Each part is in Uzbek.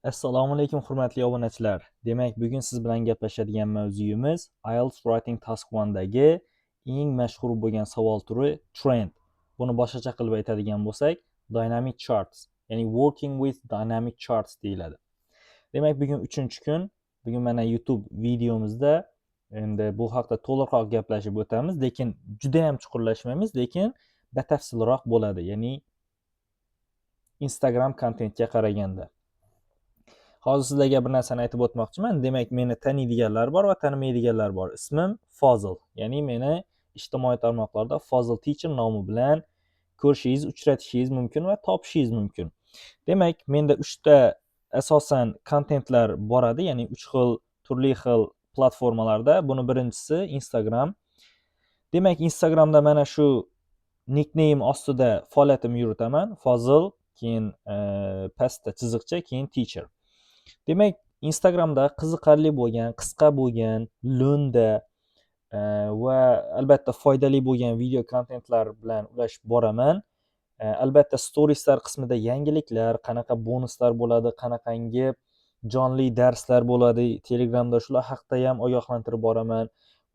Assalomu alaykum hurmatli obunachilar. Demak, bugun siz bilan gaplashadigan mavzuyimiz IELTS Writing Task 1 dagi eng mashhur bo'lgan savol turi trend. Buni boshqacha qilib aytadigan bo'lsak, dynamic charts, ya'ni working with dynamic charts deyiladi. Demak, bugun 3-kun. Bugun mana YouTube videomizda endi bu haqda to'liqroq gaplashib o'tamiz, lekin juda ham chuqurlashmaymiz, lekin batafsilroq bo'ladi, ya'ni Instagram kontentga qaraganda. Hozir sizlarga bir narsani aytib o'tmoqchiman. Demak, meni taniydiganlar bor va tanimaydiganlar bor. Ismim Fozil. Ya'ni meni ijtimoiy tarmoqlarda Fozil Teacher nomi bilan ko'rishingiz, uchratishingiz mumkin va topishingiz mumkin. Demak, menda 3 ta asosan kontentlar boradi, ya'ni 3 xil, turli xil platformalarda. Buni birinchisi Instagram. Demak, Instagramda mana shu nickname ostida faoliyatimni yuritaman. Fozil, keyin pastda chiziqcha, keyin teacher. Demak, Instagramda qiziqarli bo'lgan, qisqa bo'lgan, lo'nda va albatta foydali bo'lgan video kontentlar bilan ulashib boraman. Albatta storieslar qismida yangiliklar, qanaqa bonuslar bo'ladi, qanaqangi jonli darslar bo'ladi, Telegramda shular haqida ham ogohlantirib boraman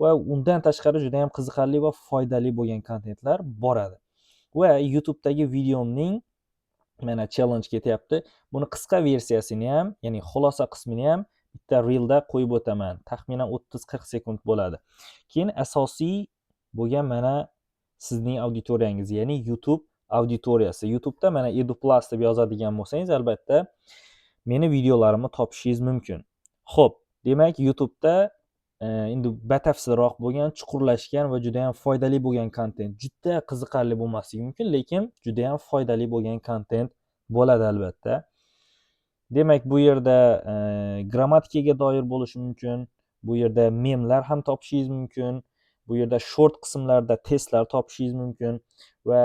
va undan tashqari juda ham qiziqarli va foydali bo'lgan kontentlar boradi. Va YouTube'dagi videomning mana challenge ketyapti. Buni qisqa versiyasini ham, ya'ni xulosa qismini ham bitta reelda qo'yib o'taman. Taxminan 30-40 sekund bo'ladi. Keyin asosiy bo'lgan mana sizning auditoriyangiz, ya'ni YouTube auditoriyasi. YouTube'da mana EduPlus deb yozadigan bo'lsangiz, albatta meni videolarimni topishingiz mumkin. Xo'p, demak YouTube'da endi batafsilroq bo'lgan, chuqurlashgan va juda ham foydali bo'lgan kontent, juda qiziqarli bo'lmasligi mumkin, lekin juda ham foydali bo'lgan kontent bo'ladi albatta. Demak, bu yerda grammatikaga doir bo'lishi mumkin, bu yerda memlar ham topishingiz mumkin, bu yerda short qismlarda testlar topishingiz mumkin va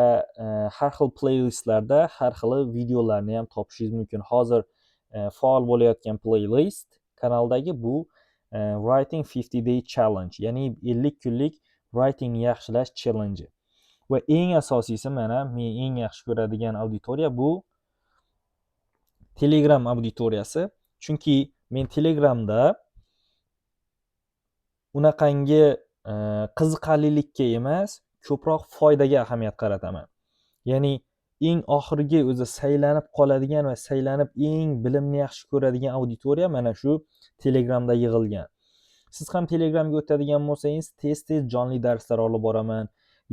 har xil playlistlarda har xil videolarni ham topishingiz mumkin. Hozir faol bo'layotgan playlist kanaldagi bu Writing 50 Day Challenge, ya'ni 50 kunlik writing yaxshilash challenge. Va eng asosiysi mana men eng yaxshi ko'radigan auditoriya bu Telegram auditoriyasi. Chunki men Telegramda unaqangi qiziqarlilikka emas, ko'proq foydaga ahamiyat qarataman. Ya'ni eng oxirgi o'zi saylanib qoladigan va saylanib eng bilimni yaxshi ko'radigan auditoriya mana shu Telegramda yig'ilgan. Siz ham Telegramga o'tadigan bo'lsangiz, tez-tez jonli darslar olib boraman,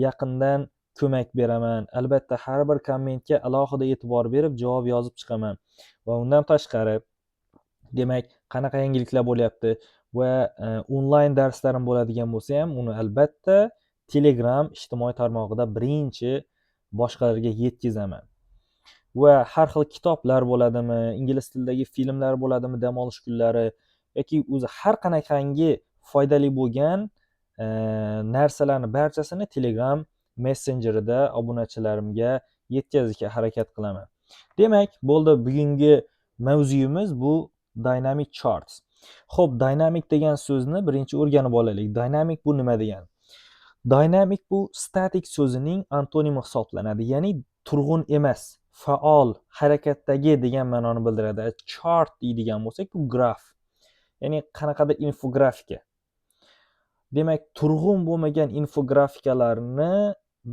yaqindan ko'mak beraman. Albatta har bir kommentga alohida e'tibor berib javob yozib chiqaman. Va undan tashqari, demak, qanaqa yangiliklar bo'lyapti va onlayn darslarim bo'ladigan bo'lsa ham, uni albatta Telegram ijtimoiy tarmog'ida birinchi boshqalarga yetkazaman. Va har xil kitoblar bo'ladimi, ingliz tilidagi filmlar bo'ladimi, dam olish kunlari yoki o'zi har qanaqangi foydali bo'lgan narsalarni barchasini Telegram messenjerida obunachilarimga yetkazishga harakat qilaman. Demak, bo'ldi, bugungi mavzuyimiz bu dynamic charts. Xo'p, dynamic degan so'zni birinchi o'rganib olaylik. Dynamic bu nima degani? Dynamic bu static so'zining antonimi hisoblanadi, ya'ni turg'un emas, faol, harakatdagi degan ma'noni bildiradi. Chart deydigan bo'lsak, bu graf. Ya'ni qanaqadir infografika. Demak, turg'un bo'lmagan infografikalarni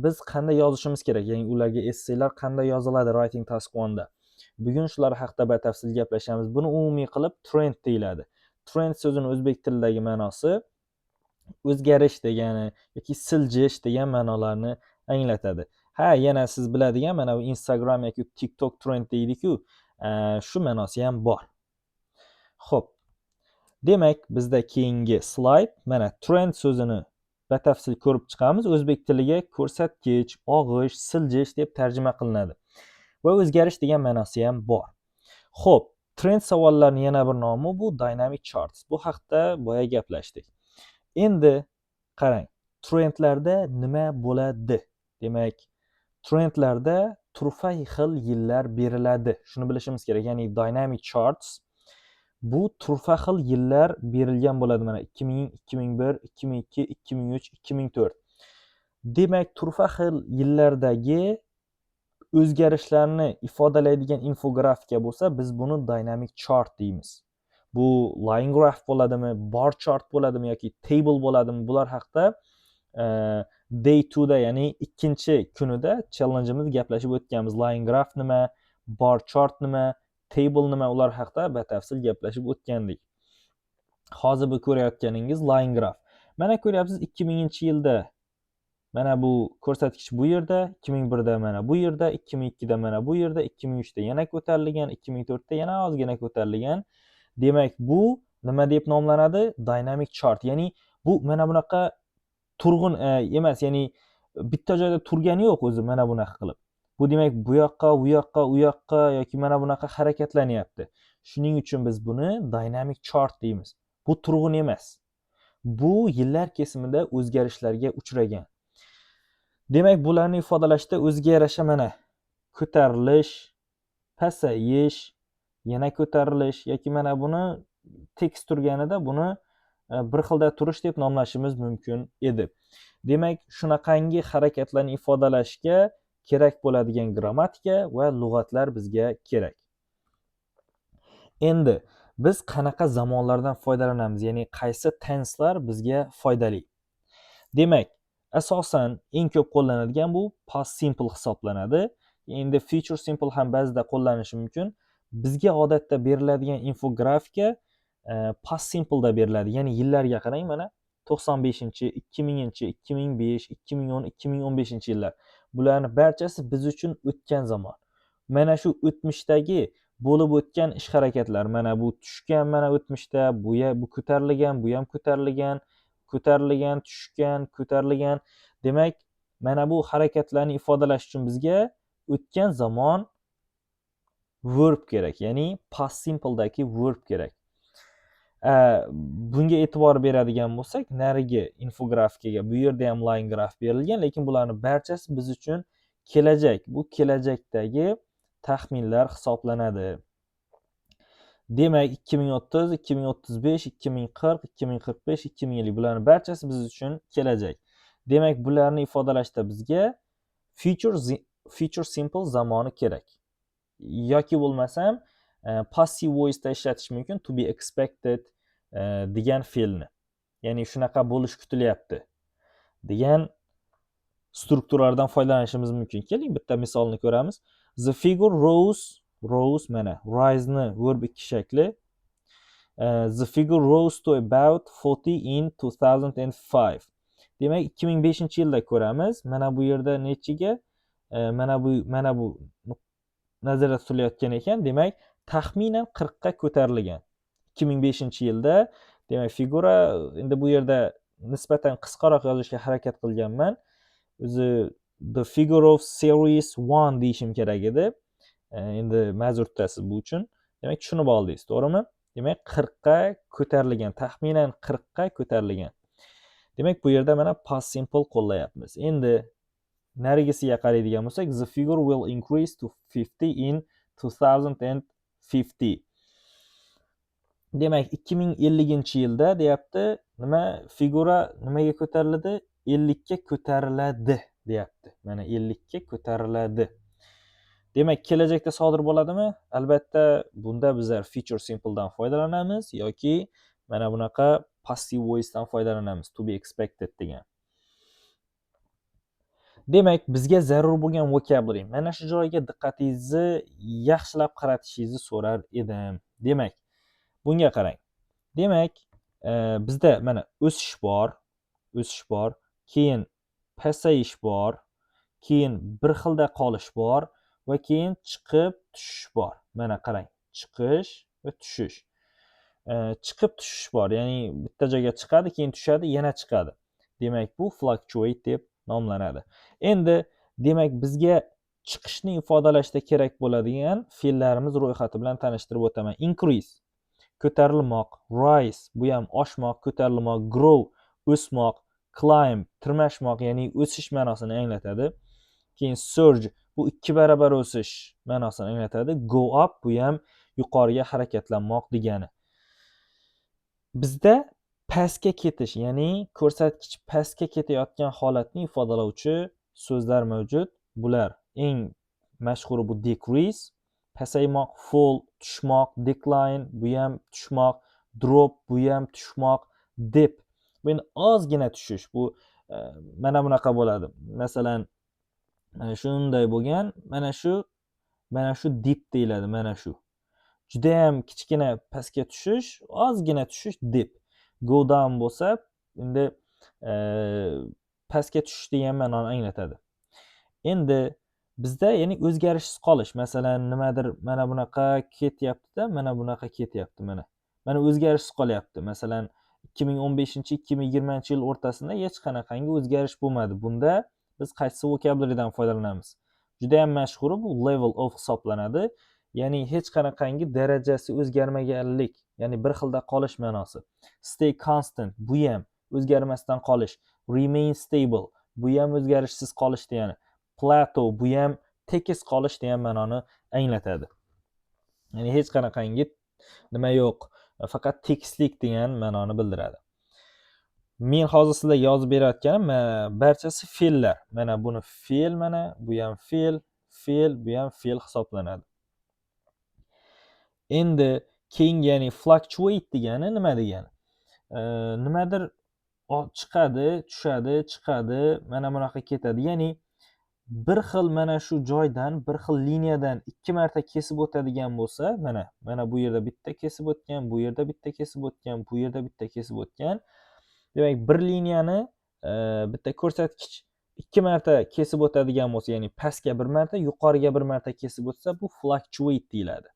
biz qanday yozishimiz kerak? Ya'ni ularga essaylar qanday yoziladi Writing Task 1 da? Bugun shular haqida batafsil gaplashamiz. Buni umumiy qilib trend deyiladi. Trend so'zining o'zbek tilidagi ma'nosi o'zgarish degani yoki siljish degan ma'nolarni anglatadi. Ha, yana siz biladigan mana bu Instagram yoki TikTok trend deydi-ku, shu ma'nosi ham bor. Xo'p. Demak, bizda keyingi slayd mana trend so'zini batafsil ko'rib chiqamiz. O'zbek tiliga ko'rsatkich, og'ish, siljish deb tarjima qilinadi. Va o'zgarish degan ma'nosi ham bor. Xo'p, trend savollarining yana bir nomi bu dynamic charts. Bu haqda boya gaplashdik. Endi qarang, trendlarda nima bo'ladi? Demak, trendlarda turfa xil yillar beriladi. Shuni bilishimiz kerak. Ya'ni dynamic charts bu turfa xil yillar berilgan bo'ladi. Mana 2000, 2001, 2002, 2003, 2004. Demak, turfa xil yillardagi o'zgarishlarni ifodalaydigan infografika bo'lsa, biz buni dynamic chart deymiz. Bu line graph bo'ladimi, bar chart bo'ladimi yoki table bo'ladimi, bular haqida day 2 da, ya'ni ikkinchi kunida challenge'imiz gaplashib o'tganmiz. Line graph nima, bar chart nima, table nima, ular haqida batafsil gaplashib o'tgandik. Hozir bu ko'rayotganingiz line graph. Mana ko'ryapsiz, 2000-yilda mana bu ko'rsatkich bu yerda, 2001da mana bu yerda, 2002da mana bu yerda, 2003da yana ko'tarilgan, 2004da yana ozgina ko'tarilgan. Demak, bu nima deb nomlanadi? Dynamic chart. Ya'ni bu mana bunaqa turg'un emas, ya'ni bitta joyda turgani yo'q o'zi mana bunaqa qilib. Bu demak bu yoqqa, u yoqqa, u yoqqa yoki mana bunaqa harakatlanyapti. Shuning uchun biz buni dynamic chart deymiz. Bu turg'un emas. Bu yillar kesimida o'zgarishlarga uchragan. Demak, bularni ifodalashda o'ziga yarasha mana ko'tarilish, pasayish, yana ko'tarilish yoki mana buni tekis turganida buni bir xilda turish deb nomlashimiz mumkin edi. Demak, shunaqangi harakatlarni ifodalashga kerak bo'ladigan grammatika va lug'atlar bizga kerak. Endi biz qanaqa zamonlardan foydalanamiz, ya'ni qaysi tenselar bizga foydali? Demak, asosan eng ko'p qo'llanadigan bu past simple hisoblanadi. Endi future simple ham ba'zida qo'llanishi mumkin. Bizga odatda beriladigan infografika past simple da beriladi. Ya'ni yillarga qarang, mana 95-chi, 2000-chi, 2005, 2010, 2015 yillar. Bularning barchasi biz uchun o'tgan zamon. Mana shu o'tmishdagi bo'lib o'tgan ish harakatlar, mana bu tushgan, mana o'tmishda, bu ko'tarilgan, bu ham ko'tarilgan, ko'tarilgan, tushgan, ko'tarilgan. Demak, mana bu harakatlarni ifodalash uchun bizga o'tgan zamon verb kerak, ya'ni past simple dagi verb kerak. Bunga e'tibor beradigan bo'lsak, narigi infografikaga bu yerda ham line graph berilgan, lekin bularning barchasi biz uchun kelajak. Bu kelajakdagi taxminlar hisoblanadi. Demak, 2030, 2035, 2040, 2045, 2050 bularning barchasi biz uchun kelajak. Demak, bularni ifodalashda bizga future simple zamoni kerak. Yoki bo'lmasam passive voice da ishlatish mumkin, to be expected degan fe'lni. Ya'ni shunaqa bo'lish kutilyapti degan strukturalardan foydalanishimiz mumkin. Keling, bitta misolni ko'ramiz. The figure rose mana rise ni verb 2 shakli. The figure rose to about 40 in 2005. Demak, 2005-yilda ko'ramiz. Mana bu yerda nechiga? Mana bu nazarda tutilayotgan ekan. Demak, taxminan 40 ga ko'tarilgan. 2005-yilda, demak, figura endi bu yerda nisbatan qisqaroq yozishga harakat qilganman. O'zi the figure of series 1 deyishim kerak edi. Endi ma'zur tutasiz bu uchun. Demak, tushunib oldingiz, to'g'rimi? Demak, 40 ga ko'tarilgan, taxminan 40 ga ko'tarilgan. Demak, bu yerda mana past simple qo'llayapmiz. Endi narigisiga qaraydigan bo'lsak, the figure will increase to 50 in 2050. Demak, 2050-yilda deyapti, nima figura nimaga ko'tariladi? 50 ga ko'tariladi deyapti. Mana 50 ga ko'tariladi. Demak, kelajakda sodir bo'ladimi? Albatta, bunda bizlar future simple dan foydalanamiz yoki mana bunaqa passive voice dan foydalanamiz, to be expected degan. Demak, bizga zarur bo'lgan vocabulary. Mana shu joyga diqqatingizni yaxshilab qaratishingizni so'rar edim. Demak, bunga qarang. Demak, bizda mana o'sish bor, keyin pasayish bor, keyin bir xilda qolish bor va keyin chiqib tushish bor. Mana qarang, chiqish va tushish. Chiqib tushish bor, ya'ni bitta joyga chiqadi, keyin tushadi, yana chiqadi. Demak, bu fluctuate deb nomlanadi. Endi demak, bizga chiqishni ifodalashda kerak bo'ladigan fe'llarimiz ro'yxati bilan tanishtirib o'taman. Increase ko'tarilmoq, rise bu ham oshmoq, ko'tarilmoq, grow o'smoq, climb tirmashmoq, ya'ni o'sish ma'nosini anglatadi. Keyin surge bu 2 barobar o'sish ma'nosini anglatadi. Go up bu ham yuqoriga harakatlanmoq degani. Bizda pastga ketish, ya'ni ko'rsatkich pastga ketayotgan holatni ifodalovchi so'zlar mavjud. Bular eng mashhuri bu decrease, pasaymoq, fall tushmoq, decline bu ham tushmoq, drop bu ham tushmoq, dip bu endi ozgina tushish. Bu mana bunaqa bo'ladi. Masalan, mana shunday bo'lgan, mana shu dip deyiladi, mana shu. Juda ham kichkina pastga tushish, ozgina tushish dip. Go down bo'lsa, endi pastga tushish degan ma'noni anglatadi. Endi bizda ya'ni o'zgarishsiz qolish, masalan, nimadir mana bunaqa ketyapti-da, mana bunaqa ketyapti mana. Mana o'zgarishsiz qolyapti. Masalan, 2015-2020 yil o'rtasida hech qanaqangi o'zgarish bo'lmadi. Bunda biz qaysi vocabularydan foydalanamiz? Juda ham mashhuri bu level of hisoblanadi. Ya'ni hech qanaqangi darajasi o'zgarmaganlik, ya'ni bir xilda qolish ma'nosi. Stay constant bu ham o'zgarmasdan qolish. Remain stable bu ham o'zgarishsiz qolish degani. Plateau bu ham tekis qolish degan ma'noni anglatadi. Ya'ni hech qanaqangi nima yo'q, faqat tekislik degan ma'noni bildiradi. Men hozir sizlarga yozib berayotganim barchasi fe'llar. Mana buni fe'l, mana bu ham fe'l, bu ham fe'l hisoblanadi. Endi keyin ya'ni fluctuate degani nima degani? Nimadir chiqadi, tushadi, chiqadi, mana bunaqa ketadi. Ya'ni bir xil mana shu joydan, bir xil liniyadan 2 marta kesib o'tadigan bo'lsa, mana bu yerda bitta kesib o'tgan, bu yerda bitta kesib o'tgan, bu yerda bitta kesib o'tgan. Demak, bir liniyani bitta ko'rsatkich 2 marta kesib o'tadigan bo'lsa, ya'ni pastga bir marta, yuqoriga bir marta kesib o'tsa, bu fluctuate deyiladi.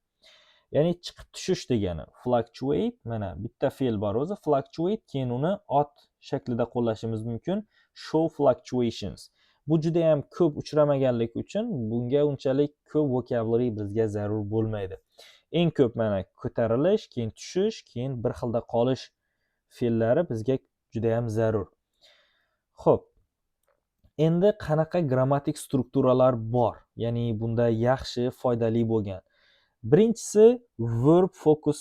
Ya'ni chiqib tushish degani. Fluctuate, mana bitta fe'l bor o'zi, fluctuate, keyin uni ot shaklida qo'llashimiz mumkin. Show fluctuations. Bu juda ham ko'p uchramaganligi uchun bunga unchalik ko'p vocabulary bizga zarur bo'lmaydi. Eng ko'p mana ko'tarilish, keyin tushish, keyin bir xilda qolish fe'llari bizga juda ham zarur. Xo'p. Endi qanaqa grammatik strukturalar bor? Ya'ni bunda yaxshi, foydali bo'lgan. Birinchisi verb focus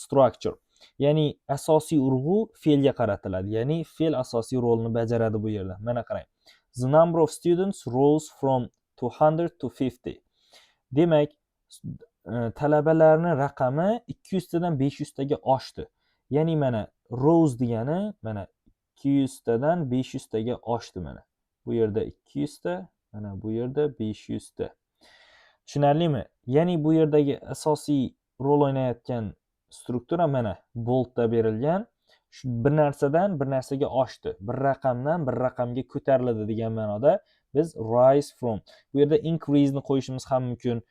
structure. Ya'ni asosiy urg'u fe'lga qaratiladi. Ya'ni fe'l asosiy rolni bajaradi bu yerda. Mana qarang. The number of students rose from 200 to 50. Demak, talabalarning raqami 200 tadan 500 taga oshdi. Ya'ni mana rose degani mana 200 tadan 500 taga oshdi mana. Bu yerda 200 ta, mana bu yerda 500 ta. Tushunarlimi? Ya'ni bu yerdagi asosiy rol o'ynayotgan struktura mana boldda berilgan. Shu bir narsadan bir narsaga oshdi. Bir raqamdan bir raqamga ko'tariladi degan ma'noda biz rise from. Bu yerda increase ni qo'yishimiz ham mumkin.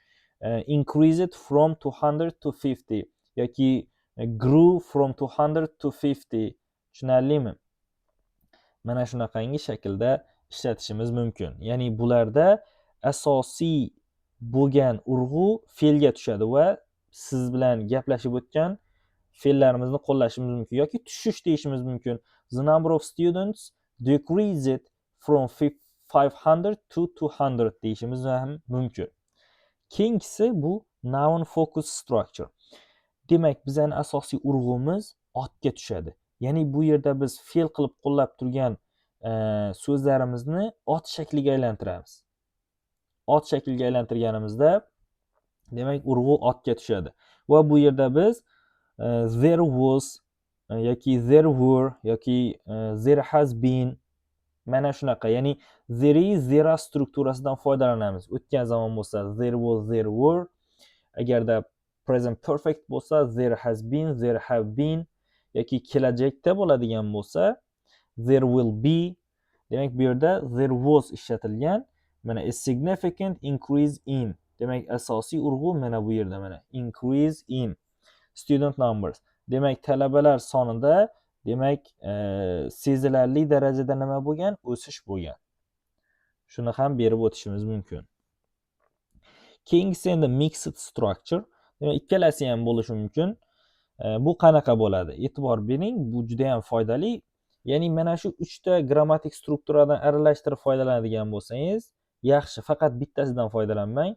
Increased from 200 to 50 yoki grew from 200 to 50. Tushunarlimi? Mana shunaqangi shaklda ishlatishimiz mumkin. Ya'ni bularda asosiy bo'lgan urg'u fe'lga tushadi va siz bilan gaplashib o'tgan fe'llarimizni qo'llashimiz mumkin yoki tushish deyishimiz mumkin. The number of students decreased from 500 to 200 deyishimiz ham mumkin. Keyingisi bu noun focus structure. Demak, bizning asosiy urg'umiz otga tushadi. Ya'ni bu yerda biz fe'l qilib qo'llab turgan so'zlarimizni ot shakliga aylantiramiz. Ot shakliga aylantirganimizda demak urg'u otga tushadi. Va bu yerda biz there was yoki there were yoki there has been mana shunaqa, ya'ni there is, there are strukturasidan foydalanamiz. O'tgan zamon bo'lsa there was, there were. Agarda present perfect bo'lsa there has been, there have been yoki kelajakda bo'ladigan bo'lsa there will be. Demak, bu yerda there was ishlatilgan. Mana a significant increase in. Demak, asosiy urg'u mana bu yerda mana increase in student numbers. Demak, talabalar sonida demak sezilarli darajada nima bo'lgan? O'sish bo'lgan. Shuni ham berib o'tishimiz mumkin. Keyingisi endi mixed structure. Demak, ikkalasi ham bo'lishi mumkin. Bu qanaqa bo'ladi? E'tibor bering, bu juda ham foydali. Ya'ni mana shu 3 ta grammatik strukturadan aralashtirib foydalanadigan bo'lsangiz, yaxshi, faqat bittasidan foydalanmang.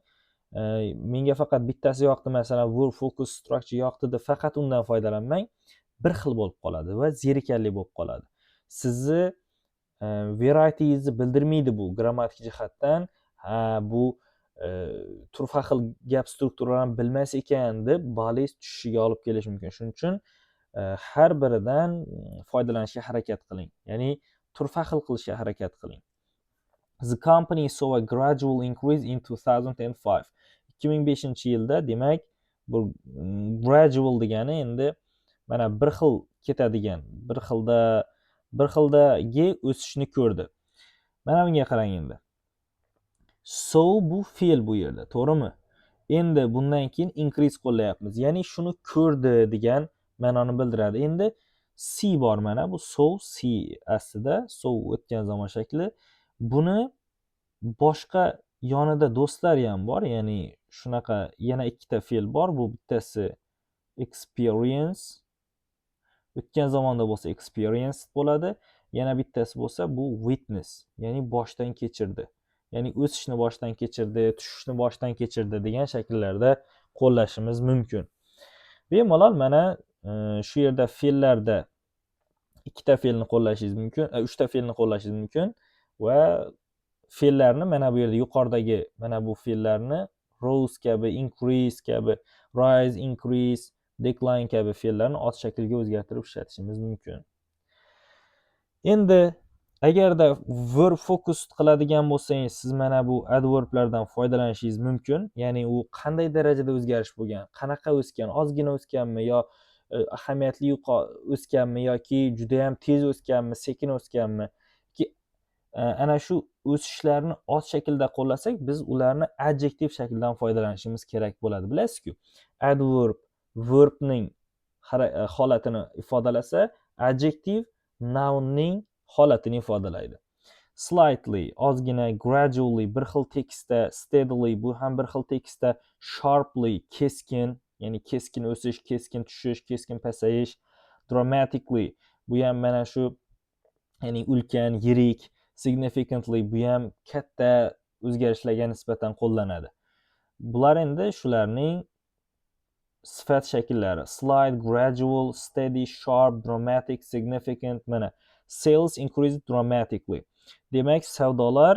Menga faqat bittasi yoqdi, masalan, verb focus structure yoqdi deb faqat undan foydalanmang. Bir xil bo'lib qoladi va zerikarli bo'lib qoladi. Sizni varietyingizni bildirmaydi bu grammatik jihatdan. Bu turfa xil gap strukturalarini bilmas ekan deb balanс tushishiga olib kelishi mumkin. Shuning uchun har biridan foydalanishga harakat qiling. Ya'ni turfa xil qilishga harakat qiling. The company saw a gradual increase in 2005. 2005-yilda demak bu gradual degani endi mana bir xil ketadigan, bir xildagi o'sishni ko'rdi. Mana bunga qarang endi. So bu fe'l bu yerda, to'g'rimi? Endi bundan keyin increase qo'llayapmiz. Ya'ni shuni ko'rdi degan ma'noni bildiradi. Endi see bor mana bu so see aslida so o'tgan zamon shakli. Buni boshqa yonida do'stlari ham bor. Ya'ni shunaqa yana ikkita fe'l bor. Bu bittasi experience. O'tgan zamonda bo'lsa experience bo'ladi. Yana bittasi bo'lsa bu witness. Ya'ni boshdan kechirdi. Ya'ni o'sishni boshdan kechirdi, tushishni boshdan kechirdi degan shakllarda qo'llashimiz mumkin. Bemalol mana shu yerda fe'llarda ikkita fe'lni qo'llashingiz mumkin, uchta fe'lni qo'llashingiz mumkin va fe'llarni mana bu yerda yuqoridagi mana bu fe'llarni rose kabi, increase kabi, rise, increase, decline kabi fe'llarni ot shakliga o'zgartirib ishlatishimiz mumkin. Endi agarda verb focus qiladigan bo'lsangiz, siz mana bu adverblardan foydalanishingiz mumkin. Ya'ni u qanday darajada o'zgarish bo'lgan, qanaqa o'sgan, ozgina o'sganmi yo ahamiyatli o'sganmi yoki juda ham tez o'sganmi, sekin o'sganmi? Ana shu o'sishlarni ot shaklda qo'llasak, biz ularni adjektiv shakldan foydalanishimiz kerak bo'ladi. Bilasizku, adverb verbning holatini ifodalasa, adjektiv nounning holatini ifodalaydi. Slightly ozgina, gradually bir xil tekisda, steadily bu ham bir xil tekisda, sharply keskin, ya'ni keskin o'sish, keskin tushish, keskin pasayish, dramatically bu ham mana shu ya'ni ulkan, yirik, significantly bu ham katta o'zgarishlarga nisbatan qo'llanadi. Bular endi shularning sifat shakllari. Slight, gradual, steady, sharp, dramatic, significant. Mana sales increased dramatically. Demak, savdolar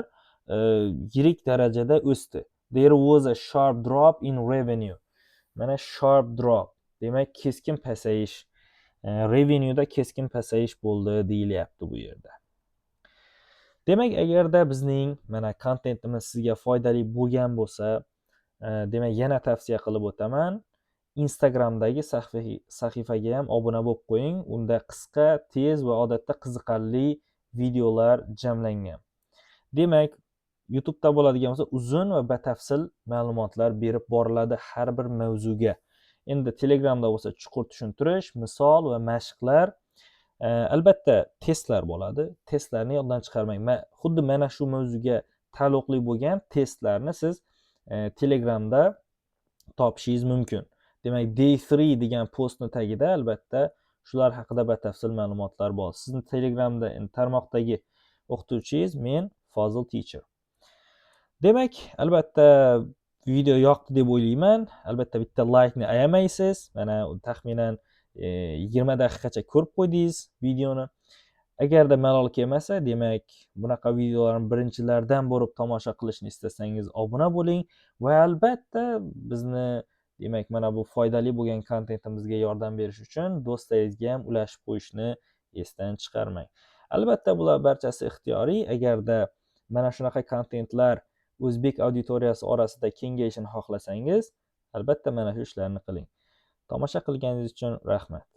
yirik darajada o'sdi. There was a sharp drop in revenue. Mana sharp drop. Demak, keskin pasayish. Revenue'da keskin pasayish bo'ldi deyilyapti bu yerda. Demak, agarda bizning mana kontentimiz sizga foydali bo'lgan bo'lsa, demak yana tavsiya qilib o'taman. Instagramdagi sahifaga ham obuna bo'lib qo'ying. Unda qisqa, tez va odatda qiziqarli videolar jamlangan. Demak, YouTube'da bo'ladigan bo'lsa uzun va batafsil ma'lumotlar berib boriladi har bir mavzuga. Endi Telegramda bo'lsa chuqur tushuntirish, misol va mashqlar, albatta testlar bo'ladi. Testlarni yoddan chiqarmang. Xuddi mana shu mavzuga taalluqli bo'lgan testlarni siz Telegramda topishingiz mumkin. Demak, Day 3 degan postni tagida albatta shular haqida batafsil ma'lumotlar bor. Sizni Telegramda tarmoqdagi o'qituvchingiz men Fozil Teacher. Demak, albatta video yoqdi deb o'ylayman. Albatta bitta like ni ayamaysiz. Mana taxminan 20 daqiqacha ko'rib qo'ydingiz videoni. Agarda malol kelmasa, demak, bunaqa videolarni birinchilardan bo'lib tomosha qilishni istasangiz obuna bo'ling va albatta bizni demak, mana bu foydali bo'lgan kontentimizga yordam berish uchun do'stlaringizga ham ulashib qo'yishni esdan chiqarmang. Albatta bular barchasi ixtiyoriy. Agarda mana shunaqa kontentlar o'zbek auditoriyasi orasida kengayishini xohlasangiz, albatta mana shu ishlarni qiling. Tomosha qilganingiz uchun rahmat.